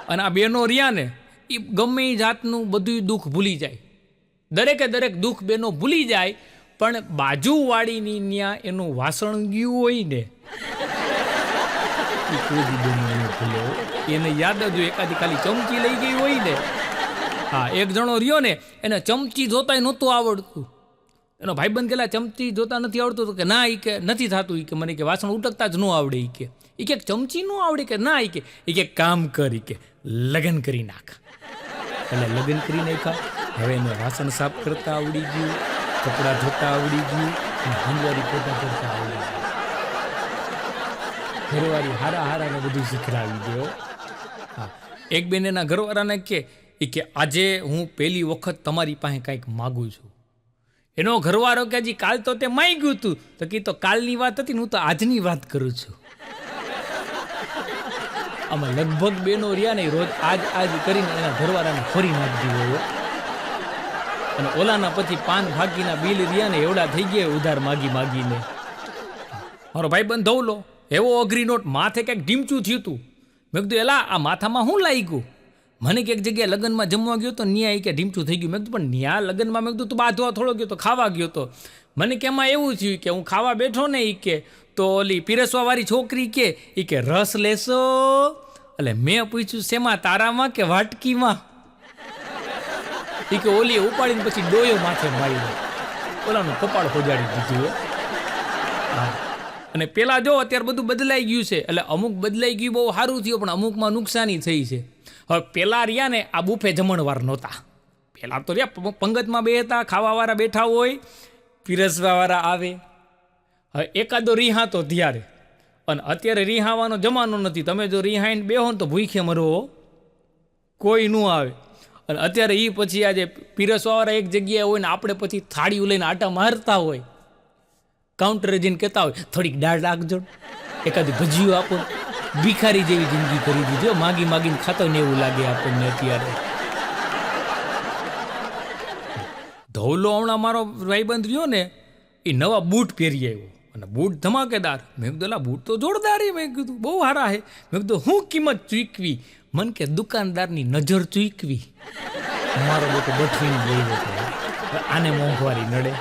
અને આ બેનો રહ્યા ને એ ગમે એ જાતનું બધું દુઃખ ભૂલી જાય, દરેકે દરેક દુઃખ બેનો ભૂલી જાય, પણ બાજુવાળીની ત્યાં એનું વાસણ ગયું હોય ને એ કોઈ દી બેનો ન ભૂલે. એને યાદ જ હોય, એકાદી ખાલી ચમચી લઈ ગઈ હોય ને. હા, એક જણો રહ્યો ને એને ચમચી જોતાય નહોતું આવડતું. એનો ભાઈબંધ ગયેલા ચમચી જોતા નથી આવડતું તો કે ના, એ કે નથી થતું, એ કે મને કે વાસણ ઉટકતા જ ન આવડે. એ કે ચમચી ન આવડે કે ના, એ કે કામ કરી કે લગ્ન કરી નાખ. એટલે લગ્ન કરી નાખ્યા. હવે એને વાસણ સાફ કરતા આવડી ગયું, કપડાં ધોતા આવડી ગયું, અને હંજવારી પોતા કરતા આવડી ગયું. ઘરવાળી હારા હારાને બધું શીખડાવી દો. હા, એક બેન એના ઘરવાળાને કે આજે હું પહેલી વખત તમારી પાસે કંઈક માગું છું. એનો ઘરવાળો કે હજી કાલ તો તે માંગ્યું હતું. તો કે તો કાલની વાત હતી ને, હું તો આજની વાત કરું છું. આમાં લગભગ બેનો રહ્યા ને રોજ આજ કરીને એના ઘરવાળાને ફરી નાખી હોય. અને ઓલાના પછી 5 ભાગીના બિલ રહ્યા ને એવડા થઈ ગયા ઉધાર માગીને. મારો ભાઈબંધ ધવલો એવો અઘરી નોટ, માથે કંઈક ઢીમચું થયું હતું. મેં કીધું એલા આ માથામાં શું લાગ્યું? મને કે એક જગ્યાએ લગ્નમાં જમવા ગયો તો ન્યા કે ઢીમચું થઈ ગયું. મેં કીધું પણ ન્યા લગ્નમાં મેં કીધું તું બાંધવા થોડો ગયો તો ખાવા ગયો તો. મને કે એમાં એવું થયું કે હું ખાવા બેઠો ને કે તો ઓલી પીરસવાવાળી છોકરી કે રસ લેશો? એટલે મેં પૂછ્યું શેમાં, તારામાં કે વાટકીમાં? કે ઓલી ઉપાડીને પછી ડોયો માથે મારી ઓલાનું કપાળ ખોજાડી દીધું. હા, અને પેલા જો અત્યારે બધું બદલાઈ ગયું છે. એટલે અમુક બદલાઈ ગયું બહુ સારું થયું, પણ અમુકમાં નુકસાની થઈ છે. હવે પેલા રહ્યા ને આ બુફે જમણવાર નહોતા. પેલા તો રહ્યા પંગતમાં બેહતા, ખાવાવાળા બેઠા હોય, પીરસવાવાળા આવે. હવે એકાદો રીહાતો ત્યારે. અને અત્યારે રીહાવાનો જમાનો નથી. તમે જો રીહાઈને બેહો ને તો ભૂખે મરો, કોઈ ન આવે. અને અત્યારે એ પછી આજે પીરસવાવાળા એક જગ્યાએ હોય ને આપણે પછી થાળીઓ લઈને આટા મારતા હોય, કાઉન્ટરે જઈને કહેતા હોય થોડીક દાળ રાખજો, એકાદી ભજીયું આપો. ભિખારી જેવી જિંદગી કરી દીધી, માગીને ખાતો ને એવું લાગે આપણને અત્યારે. ધવલો હમણાં મારો ભાઈબંધ રહ્યો ને એ નવા બૂટ પહેરી આવ્યો, અને બૂટ ધમાકેદાર. મેં કીધું બૂટ તો જોરદાર હે, મેં કીધું બહુ સારા હે. મેં કીધું હું કિંમત ચૂકવી? મન કે દુકાનદારની નજર ચૂકવી. મારો બેટો બઠવીને ગયો હતો, આને મોંઘવારી નડે.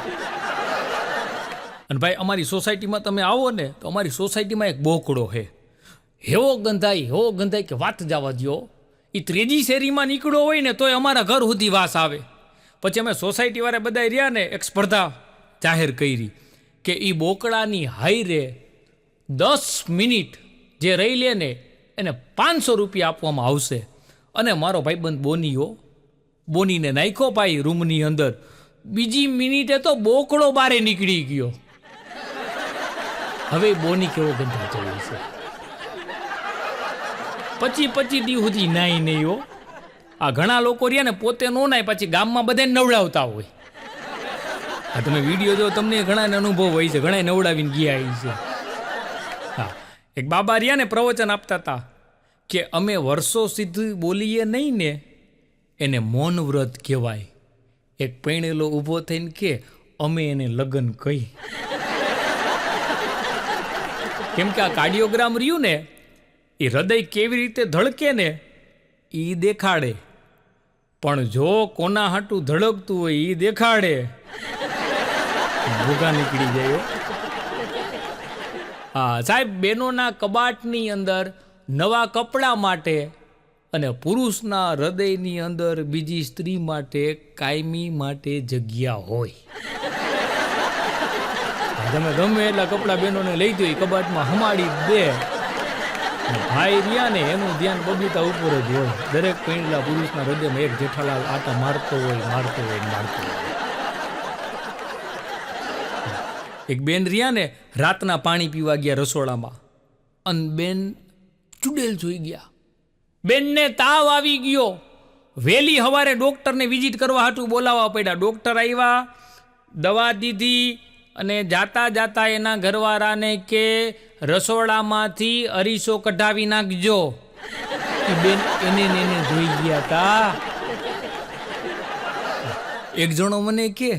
અને ભાઈ અમારી સોસાયટીમાં તમે આવો ને તો અમારી સોસાયટીમાં એક બોકડો છે. એવો ગંધાઈ કે વાત જવા દો. એ 3જી શેરીમાં નીકળ્યો હોય ને તોય અમારા ઘર સુધી વાસ આવે. પછી અમે સોસાયટીવાળા બધા રહ્યા ને એક સ્પર્ધા જાહેર કરી કે એ બોકડાની હાઈરે 10 મિનિટ જે રહી લે ને એને 500 રૂપિયા આપવામાં આવશે. અને મારો ભાઈબંધ બોનીને નાખ્યો પાઈ રૂમની અંદર. બીજી મિનિટે તો બોકડો બારે નીકળી ગયો. હવે બોની કેવો ગંધા જવું છે. 25 દી સુધી નાઈ નહીં હો. આ ઘણા લોકો રહ્યા ને પોતે નો નાય, પછી ગામમાં બધાને નવડાવતા હોય. આ તમે વિડીયો જો તમને ઘણાને અનુભવ હોય છે, ઘણા નવડાવીને ગયા છે. હા, એક બાબા રહ્યા ને પ્રવચન આપતા હતા કે અમે વર્ષો સુધી બોલીએ નહીં ને એને મૌન વ્રત કહેવાય. એક પૈણેલો ઊભો થઈને કે અમે એને લગ્ન કહી. કેમ કે આ કાર્ડિયોગ્રામ રહ્યું ને એ હૃદય કેવી રીતે ધડકે ને એ દેખાડે, પણ જો કોના હાટું ધડકતું હોય એ દેખાડે, ભૂગા નીકળી જાય. હા સાહેબ, બહેનોના કબાટની અંદર નવા કપડાં માટે અને પુરુષના હૃદયની અંદર બીજી સ્ત્રી માટે કાયમી માટે જગ્યા હોય. તમે ગમે એટલા કપડાં બહેનોને લઈ દો, કબાટમાં હમાડી દે. ભાઈ રહ્યા ને એનું ધ્યાન બબીતા ઉપર જ હોય. દરેક પૈણલા પુરુષના હૃદયમાં એક જેઠાલાલ આટા મારતો હોય. એક બેન રહ્યા ને રાતના પાણી પીવા ગયા રસોડામાં, અને બેન ચુડેલ જોઈ ગયા. બેનને તાવ આવી ગયો. વહેલી સવારે ડૉક્ટરને વિઝિટ કરવા હાટું બોલાવવા પડ્યા. ડૉક્ટર આવ્યા, દવા દીધી, અને જાતા એના ઘરવાળાને કે રસોડામાંથી અરીસો કઢાવી નાખજો. બેન એને જોઈ ગયા હતા. એક જણો મને કે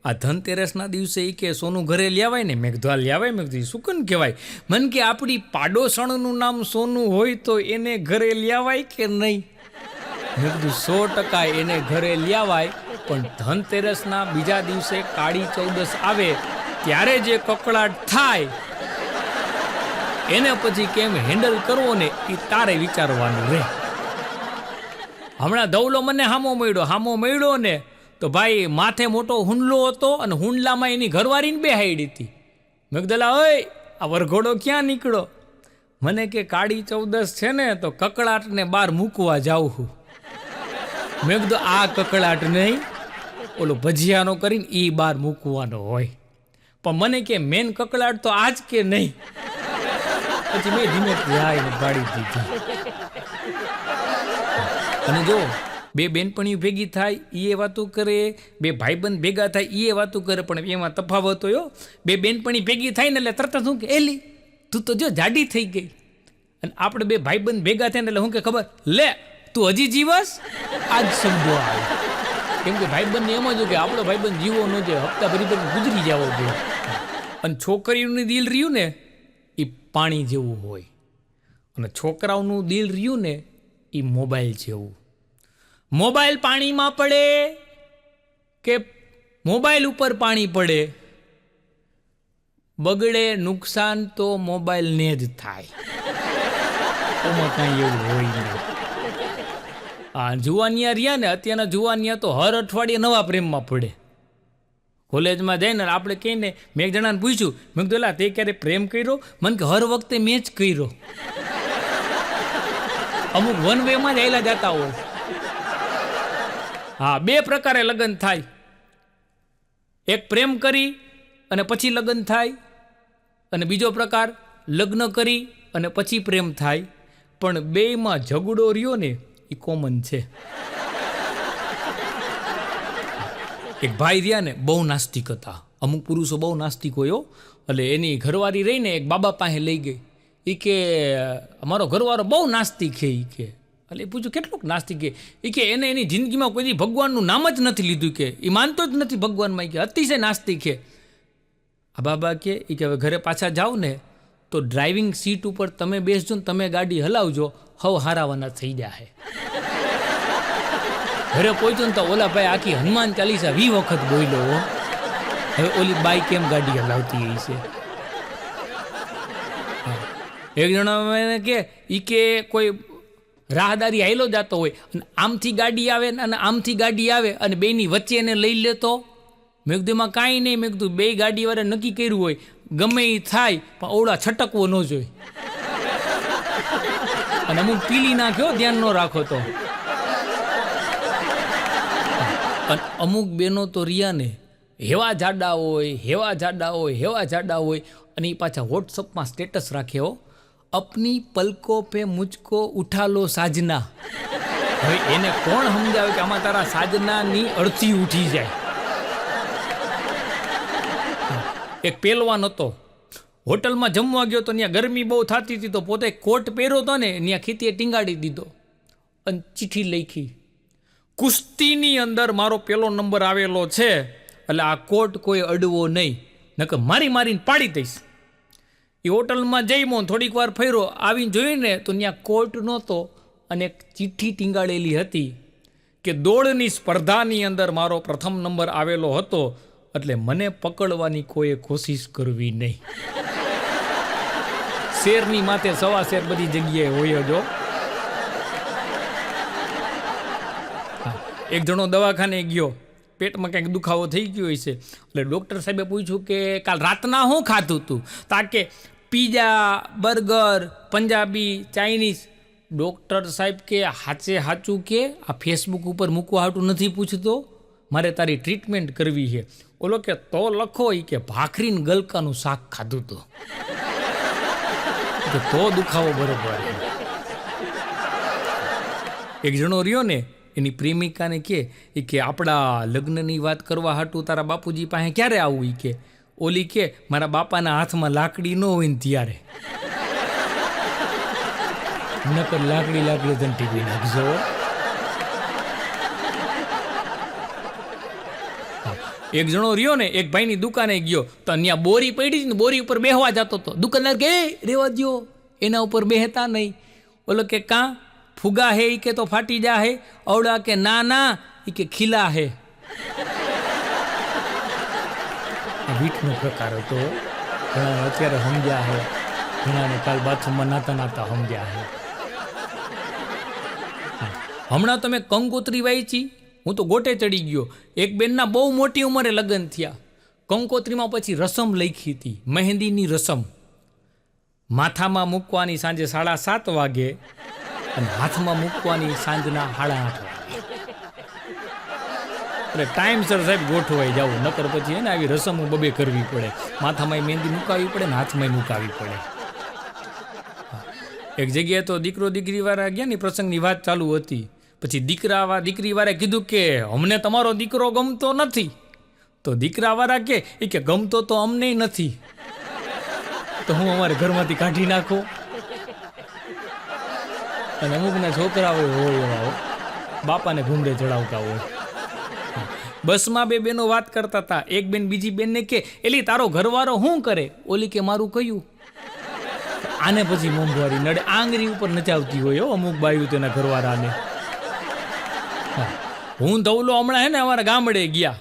આ ધનતેરસના દિવસે એ કે સોનું ઘરે લેવાય ને? મેં કીધું આ લેવાય. મેં કીધું શું કન કહેવાય? મને કે આપણી પાડોશણનું નામ સોનું હોય તો એને ઘરે લેવાય કે નહીં? મેં કીધું 100% એને ઘરે લેવાય, પણ ધનતેરસના બીજા દિવસે કાળી ચૌદસ આવે ત્યારે જે કકળાટ થાય એને પછી કેમ હેન્ડલ કરવો ને એ તારે વિચારવાનું રહે. હમણાં ધવલો મને હામો મળ્યો ને તો ભાઈ માથે મોટો હુંડલો હતો અને હુંડલામાં એની ઘરવાળીને બેહાડી હતી. મેં કીધું ઓય આ વરઘોડો ક્યાં નીકળો? મને કે કાળી ચૌદસ છે ને તો કકળાટને બહાર મૂકવા જાઉં છું. મેં કીધું આ કકળાટ નહીં, ઓલો ભજીયાનો કરીને એ બહાર મૂકવાનો હોય. પણ મને કે મેન કકળાટ તો આજ કે નહીં. પછી મેં ધીમે પાડી દીધી. અને જો બે બેનપણીઓ ભેગી થાય એ વાતો કરે, બે ભાઈબંધ ભેગા થાય એ વાતો કરે, પણ એમાં તફાવત હોય. બે બેનપણી ભેગી થાય ને એટલે તરત શું કે એલી તું તો જો જાડી થઈ ગઈ. અને આપણે બે ભાઈબંધ ભેગા થાય ને એટલે શું કે ખબર લે તું હજી જીવસ? આજ શબ્દો આવે. કેમ કે ભાઈબંધને એમ જ કે આપણો ભાઈબંધ જીવો ન છે, હપ્તા ભરી ગુજરી જવો જોઈએ. અને છોકરીઓનું દિલ રહ્યું ને એ પાણી જેવું હોય, અને છોકરાઓનું દિલ રહ્યું ને એ મોબાઈલ જેવું. મોબાઈલ પાણીમાં પડે કે મોબાઈલ ઉપર પાણી પડે, બગડે નુકસાન તો મોબાઈલને જ થાય. એમાં કાંઈ એવું હોય નહીં. આ જુવાનિયા રહ્યા ને, અત્યારના જુવાનિયા તો હર અઠવાડિયે નવા પ્રેમમાં પડે. કોલેજમાં જઈને આપણે કહીને મેં એક જણાને પૂછ્યું, મેં કીધું એલા તે ક્યારે પ્રેમ કર્યો? મને કે હર વખતે મેં જ કર્યો. અમુક વન વેમાં જ આવેલા જતા હોય. હા, બે પ્રકારે લગ્ન થાય. એક પ્રેમ કરી અને પછી લગ્ન થાય, અને બીજો પ્રકાર લગ્ન કરી અને પછી પ્રેમ થાય. પણ બેયમાં ઝઘડો રહ્યો ને એ કોમન છે. એક ભાઈ રહ્યા ને બહુ નાસ્તિક હતા. અમુક પુરુષો બહુ નાસ્તિક હોય. એટલે એની ઘરવાળી રહીને એક બાબા પાસે લઈ ગઈ. એ કે અમારો ઘરવાળો બહુ નાસ્તિક છે. એ કે એટલે એ પૂછ્યું કેટલુંક નાસ્તિક છે? એ કે એને એની જિંદગીમાં કોઈ ભગવાનનું નામ જ નથી લીધું, કે એ માનતો જ નથી ભગવાનમાં, કે અતિશય નાસ્તિક છે. આ બાબા કે એ કે હવે ઘરે પાછા જાઓ ને તો ડ્રાઇવિંગ સીટ ઉપર તમે બેસજો ને તમે ગાડી હલાવજો, હવ હારાવાના થઈ જાય. ઘરે પહોંચ્યો ને તો ઓલા ભાઈ આખી હનુમાન ચાલીસા 20 વખત બોલ્યો. હવે ઓલી બાઈ કેમ ગાડી હલાવતી એ છે? એક જણા કે ઈ કે કોઈ રાહદારી હાઈલો જતો હોય અને આમથી ગાડી આવે અને આમથી ગાડી આવે અને બેની વચ્ચે એને લઈ લેતો. મેં કીધું એમાં કાંઈ નહીં. મેં કીધું બે ગાડીવાળા નક્કી કર્યું હોય ગમે એ થાય પણ ઓળા છટકવો ન જોઈએ. અને અમુક પીલી નાખ્યો ધ્યાન ન રાખો તો. અને અમુક બેનો તો રિયા ને હેવા જાડા હોય અને એ પાછા વોટ્સઅપમાં સ્ટેટસ રાખે હો, અપની પલકો પે મુझको ઉઠા લો સાજના. હવે એને કોણ સમજાવે કે આમાં તારા સાજનાની અડધી ઉઠી જાય. એક પહેલવાન હતો, હોટલમાં જમવા ગયો તો ત્યાં ગરમી બહુ થતી હતી તો પોતે કોટ પહેર્યો હતો ને ત્યાં ખીતીએ ટીંગાડી દીધો અને ચિઠ્ઠી લખી, કુસ્તીની અંદર મારો પહેલો નંબર આવેલો છે એટલે આ કોટ કોઈ અડવો નહીં, નકર મારીને પાડી દઈશ. એ હોટલમાં જઈમો થોડીક વાર ફર્યો, આવીને જોઈને તો ત્યાં કોટ નહોતો અને એક ચિઠ્ઠી ટીંગાડેલી હતી કે દોડની સ્પર્ધાની અંદર મારો પ્રથમ નંબર આવેલો હતો એટલે મને પકડવાની કોઈએ કોશિશ કરવી નહીં. શેરની માથે સવા શેર બધી જગ્યાએ હોય જ. એક જણો દવાખાને ગયો, પેટમાં કંઈક દુખાવો થઈ ગયો હોય છે એટલે ડૉક્ટર સાહેબે પૂછ્યું કે કાલ રાતના શું ખાધું તું? તાકે pizza, burger, Punjabi, Chinese. Doctor સાહેબ કે હાચે હાચું કે આ ફેસબુક ઉપર મૂકવા હાટું નથી પૂછતો, મારે તારી ટ્રીટમેન્ટ કરવી છે. ઓલો કે તો લખો એ કે ભાખરીને ગલકાનું શાક ખાધું હતું તો દુખાવો બરોબર. એક જણો રહ્યો ને એની પ્રેમિકાને કે આપણા લગ્નની વાત કરવા હાટું તારા બાપુજી પાસે ક્યારે આવું? એ કે ઓલી કે મારા બાપાના હાથમાં લાકડી ન હોય ને ત્યારે. નકર લાકડી તને ટીપી નાખજો. એક જણો રહ્યો ને એક ભાઈની દુકાને ગયો તો ત્યાં બોરી પડી ને બોરી ઉપર બેહવા જતો હતો. દુકાનદાર કે રેવા દ્યો, એના ઉપર બેહતા નહીં. બોલો કે કાં ફુગા હે કે તો ફાટી જા હે. અવડા કે ના ના એ કે ખીલા હે. આ વીટનો પ્રકાર હતો. ઘણા અત્યારે સમજ્યા હે, ઘણાને કાલ બાથરૂમમાં નાતા નાતા સમજ્યા હે. હમણાં તમે કંકોત્રી વાંચી, હું તો ગોટે ચડી ગયો. એક બેનના બહુ મોટી ઉંમરે લગ્ન થયા. કંકોત્રીમાં પછી રસમ લખી હતી, મહેંદીની રસમ. માથામાં મૂકવાની સાંજે 7:30 વાગે અને હાથમાં મૂકવાની સાંજના 8:30 વાગે. એટલે ટાઈમસર સાહેબ ગોઠવાઈ જવું, નકર પછી એને આવી રસમો બબે કરવી પડે. માથામાં મહેંદી મુકાવી પડે ને હાથમાં મુકાવી પડે. એક જગ્યાએ તો દીકરો દીકરીવાળા ગયા ને પ્રસંગની વાત ચાલુ હતી. પછી દીકરીવાળાએ કીધું કે અમને તમારો દીકરો ગમતો નથી. તો દીકરાવાળા કે ગમતો તો અમને નથી, તો હું અમારે ઘરમાંથી કાઢી નાખો. અને અમુકના છોકરા હોય એવા બાપાને ઘૂમરે ચડાવતા હોય. બસમાં બે બેનો વાત કરતા હતા. એક બેન બીજી બેનને કે એલી તારો ઘરવાળો શું કરે? ઓલી કે મારું કયું. આને પછી મોંઘવારી નડે, આંગળી ઉપર નચાવતી હોય અમુક બાયું તેના ઘરવાળાને. હું ધવલો હમણાં હે ને અમારા ગામડે ગયા,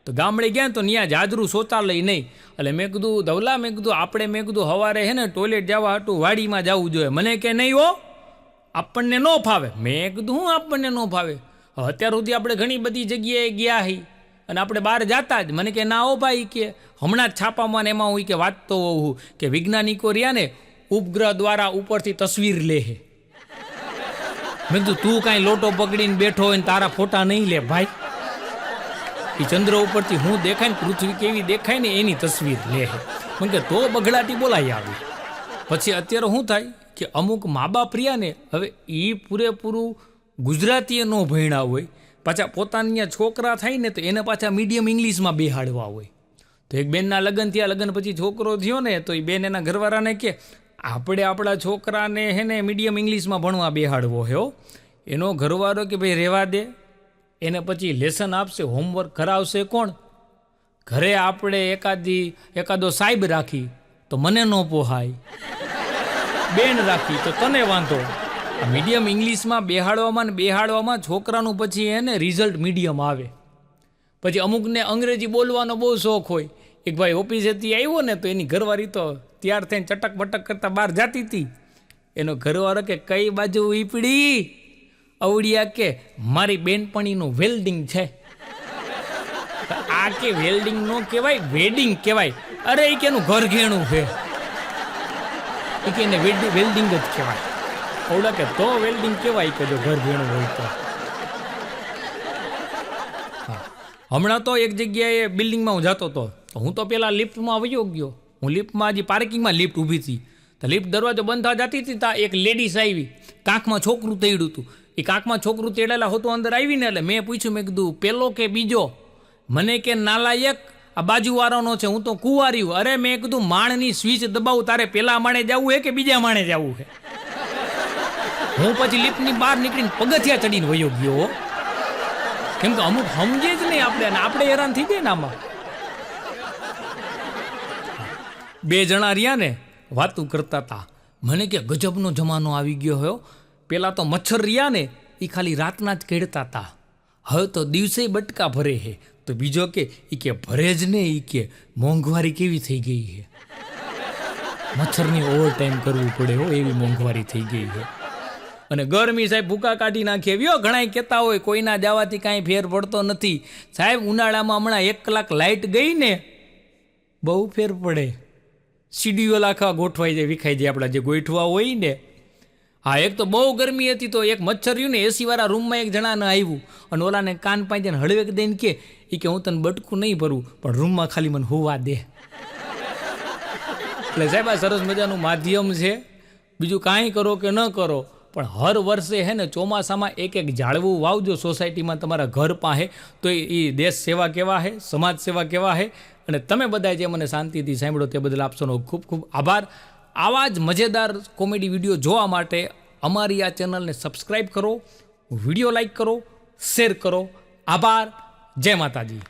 તો ગામડે ગયા ને તો ત્યાં જાજરું શૌચાલય નહીં. એટલે મેં કીધું ધવલા, મેં કીધું આપણે સવારે હે ને ટોયલેટ જવા હતું વાડીમાં જવું જોઈએ. મને કે નહીં હો, આપણને ન ફાવે. મેં કીધું હું આપણને ન ફાવે? અત્યાર સુધી આપણે ઘણી બધી જગ્યાએ ગયા હી અને આપણે બહાર જતા જ. મને કે ના હો ભાઈ, કે હમણાં જ છાપામાં એમાં હું કે વાંચતો હોઉં કે વૈજ્ઞાનિકો રહ્યા ને ઉપગ્રહ દ્વારા ઉપરથી તસવીર લે હે. મેં કીધું તું કાંઈ લોટો પકડીને બેઠો હોય ને તારા ફોટા નહીં લે ભાઈ. એ ચંદ્ર ઉપરથી હું દેખાય ને પૃથ્વી કેવી દેખાય ને એની તસવીર લે હે. મને કે તો બગડાટી બોલાઈ આવી. પછી અત્યારે શું થાય કે અમુક મા બાપ રહ્યા ને, હવે એ પૂરેપૂરું ગુજરાતીએ ન ભણ્યા હોય, પાછા પોતાના છોકરા થાય ને તો એને પાછા મીડિયમ ઇંગ્લિશમાં બેહાડવા હોય. તો એક બેનના લગ્ન થયા, લગ્ન પછી છોકરો થયો ને તો એ બેન એના ઘરવાળાને કે આપણે આપણા છોકરાને હે ને મીડિયમ ઇંગ્લિશમાં ભણવા બેહાડવો હે. એનો ઘરવાળો કે ભાઈ રહેવા દે, એને પછી લેસન આપશે, હોમવર્ક કરાવશે કોણ? ઘરે આપણે એકાદો સાહેબ રાખી તો મને ન પોહાય, બેન રાખી તો તને વાંધો. મીડિયમ ઇંગ્લિશમાં બેહાડવામાં છોકરાનું પછી એને રિઝલ્ટ મીડિયમ આવે. પછી અમુકને અંગ્રેજી બોલવાનો બહુ શોખ હોય. એક ભાઈ ઓફિસેથી આવ્યો ને તો એની ઘરવાળી તો તૈયાર થઈને ચટક બટક કરતા બહાર જતી હતી. એનો ઘરવાળો કે કઈ બાજુ વીપડી? અવડિયા કે મારી બેનપણીનું વેલ્ડિંગ છે. આ કે વેલ્ડિંગ નો કહેવાય, વેડિંગ કહેવાય. અરે એ કે એનું ઘર ઘેણું છે, એ કે એને વેલ્ડિંગ જ કહેવાય. અવડા કે તો વેલ્ડિંગ કહેવાય કે જો ઘર ભેણું હોય તો. હમણાં તો એક જગ્યાએ બિલ્ડિંગમાં હું જતો હતો, હું તો પહેલાં લિફ્ટમાં વયો ગયો. હું લિફ્ટમાં હજી પાર્કિંગમાં લિફ્ટ ઊભી હતી, તો લિફ્ટ દરવાજો બંધ થવા જતી હતી. ત્યાં એક લેડીઝ આવી, કાંખમાં છોકરું તેડ્યું હતું. એ કાંખમાં છોકરું તેડેલા હોતું અંદર આવીને એટલે મેં પૂછ્યું, મેં કીધું પેલો કે બીજો? મને કે નાલાયક આ બાજુવાળાનો છે, હું તો કુંવારી. અરે મેં કીધું માણની સ્વિચ દબાવું, તારે પેલા માળે જવું હે કે બીજા માળે જવું હે? હું પછી લિફ્ટની બહાર નીકળીને પગથિયા ચડીને વયો ગયો. કેમ કે અમુક સમજે જ નહીં આપણે, અને આપણે હેરાન થઈ જાય ને આમાં. બે જણા રહ્યા ને વાતું કરતા હતા. મને કે ગજબનો જમાનો આવી ગયો હોય. પેલા તો મચ્છર રહ્યા ને એ ખાલી રાતના જ કેળતા હતા, હવે તો દિવસે બટકા ભરે છે. તો બીજો કે ભરે જ ને, એ કે મોંઘવારી કેવી થઈ ગઈ છે, મચ્છરની ઓવર ટાઈમ કરવું પડે હો, એવી મોંઘવારી થઈ ગઈ છે. અને ગરમી સાહેબ ભૂકા કાઢી નાખે. વ્યો ઘણા કહેતા હોય કોઈના જવાથી કાંઈ ફેર પડતો નથી. સાહેબ ઉનાળામાં હમણાં 1 કલાક લાઇટ ગઈ ને બહુ ફેર પડે. સીડીઓ લાખવા ગોઠવાઈ જાય, વિખાઈ જાય આપણા જે ગોઠવા હોય ને. હા, એક તો બહુ ગરમી હતી તો એક મચ્છર રહ્યું ને એસીવાળા રૂમમાં એક જણાને આવ્યું અને ઓલાને કાન પાંચીને હળવેક દઈને કે હું તને બટકું નહીં ભરું પણ રૂમમાં ખાલી મને હોવા દે. એટલે સાહેબ આ સરસ મજાનું માધ્યમ છે. બીજું કાંઈ કરો કે ન કરો પણ હર વર્ષે હે ને ચોમાસામાં એક ઝાડવું વાવજો સોસાયટીમાં તમારા ઘર પાસે, તો એ દેશ સેવા કેવા છે, સમાજ સેવા કેવા છે. અને તમે બધા જે મને શાંતિથી સાંભળો તે બદલ આપશોનો ખૂબ ખૂબ આભાર. આવા જ મજેદાર કોમેડી વિડીયો જોવા માટે અમારી આ ચેનલને સબસ્ક્રાઈબ કરો, વિડીયો લાઈક કરો, શેર કરો. આભાર. જય માતાજી.